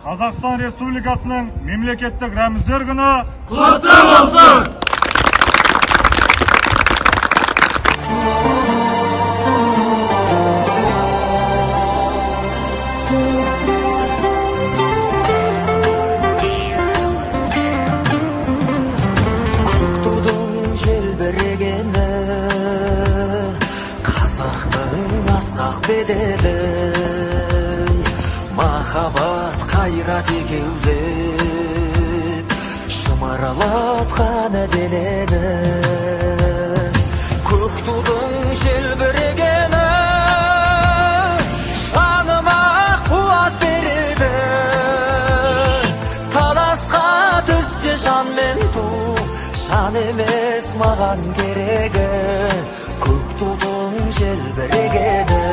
Қазақстан Республикасының мемлекеттік рәміздер күні құтты болсын! Тудың желбірегені қазақтың асқақ бедері, махаббат қайрат екеулеп шымырлатқан денені. Көк тудың желбірегені жаныма қуат береді, таласқа түссе жан мен ту, жан емес маған керегі. Көк тудың желбірегені